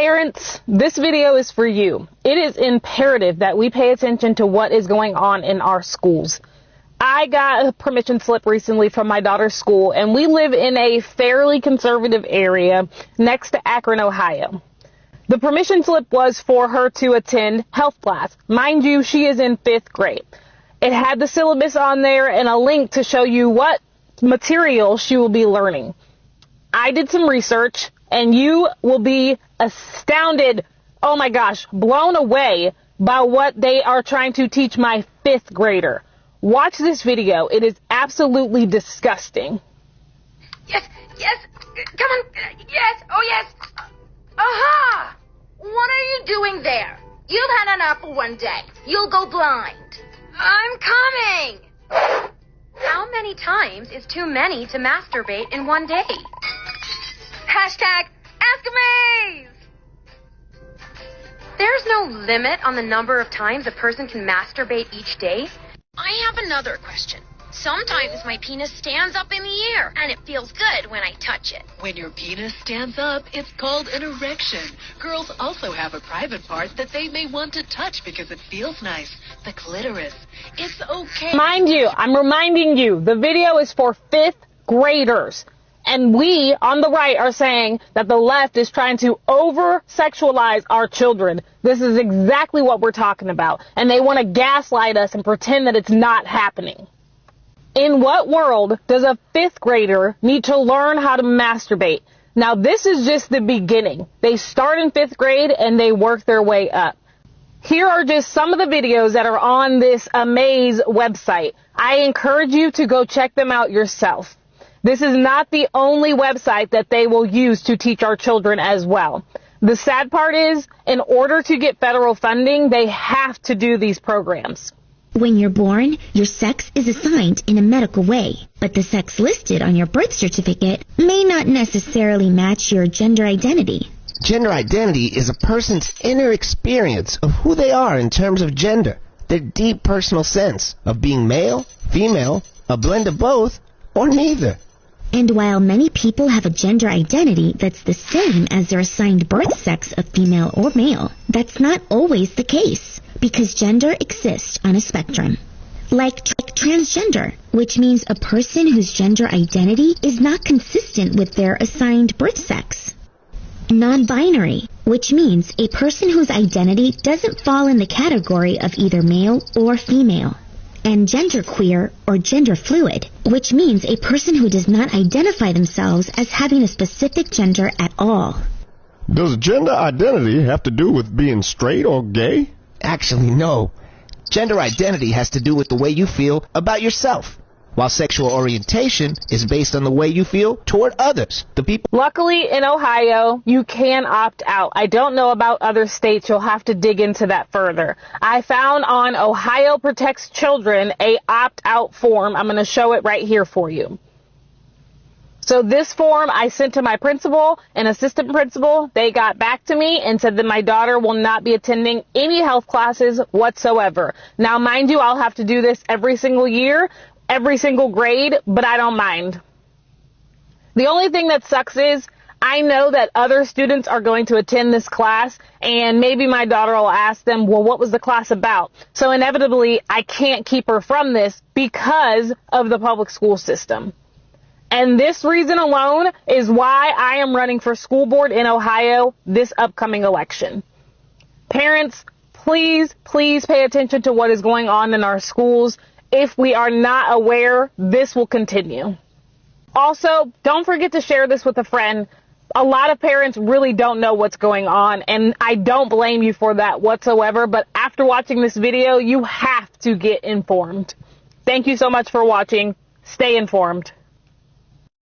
Parents, this video is for you. It is imperative that we pay attention to what is going on in our schools. I got a permission slip recently from my daughter's school, and we live in a fairly conservative area next to Akron, Ohio. The permission slip was for her to attend health class. Mind you, she is in 5th grade. It had the syllabus on there and a link to show you what material she will be learning. I did some research, and you will be astounded, oh my gosh, blown away by what they are trying to teach my 5th grader. Watch this video. It is absolutely disgusting. Yes, come on, yes, oh yes. Aha! What are you doing there? You've had an apple one day. You'll go blind. I'm coming! How many times is too many to masturbate in one day? Hashtag Ask-A-Maze! There's no limit on the number of times a person can masturbate each day. I have another question. Sometimes my penis stands up in the air, and it feels good when I touch it. When your penis stands up, it's called an erection. Girls also have a private part that they may want to touch because it feels nice. The clitoris. It's okay. Mind you, I'm reminding you, the video is for 5th graders. And we, on the right, are saying that the left is trying to over-sexualize our children. This is exactly what we're talking about. And they want to gaslight us and pretend that it's not happening. In what world does a 5th grader need to learn how to masturbate? Now, this is just the beginning. They start in 5th grade and they work their way up. Here are just some of the videos that are on this Amaze website. I encourage you to go check them out yourself. This is not the only website that they will use to teach our children as well. The sad part is, in order to get federal funding, they have to do these programs. When you're born, your sex is assigned in a medical way, but the sex listed on your birth certificate may not necessarily match your gender identity. Gender identity is a person's inner experience of who they are in terms of gender, their deep personal sense of being male, female, a blend of both, or neither. And while many people have a gender identity that's the same as their assigned birth sex of female or male, that's not always the case, because gender exists on a spectrum. Like transgender, which means a person whose gender identity is not consistent with their assigned birth sex. Non-binary, which means a person whose identity doesn't fall in the category of either male or female. And genderqueer, or gender fluid, which means a person who does not identify themselves as having a specific gender at all. Does gender identity have to do with being straight or gay? Actually, no. Gender identity has to do with the way you feel about yourself, while sexual orientation is based on the way you feel toward others, the people. Luckily, in Ohio, you can opt out. I don't know about other states. You'll have to dig into that further. I found on Ohio Protects Children a opt-out form. I'm going to show it right here for you. So this form I sent to my principal and assistant principal. They got back to me and said that my daughter will not be attending any health classes whatsoever. Now, mind you, I'll have to do this every single year, every single grade, but I don't mind. The only thing that sucks is I know that other students are going to attend this class, and maybe my daughter will ask them, well, what was the class about? So inevitably, I can't keep her from this because of the public school system. And this reason alone is why I am running for school board in Ohio this upcoming election. Parents, please pay attention to what is going on in our schools. If we are not aware, this will continue. Also, don't forget to share this with a friend. A lot of parents really don't know what's going on, and I don't blame you for that whatsoever, but after watching this video, you have to get informed. Thank you so much for watching. Stay informed.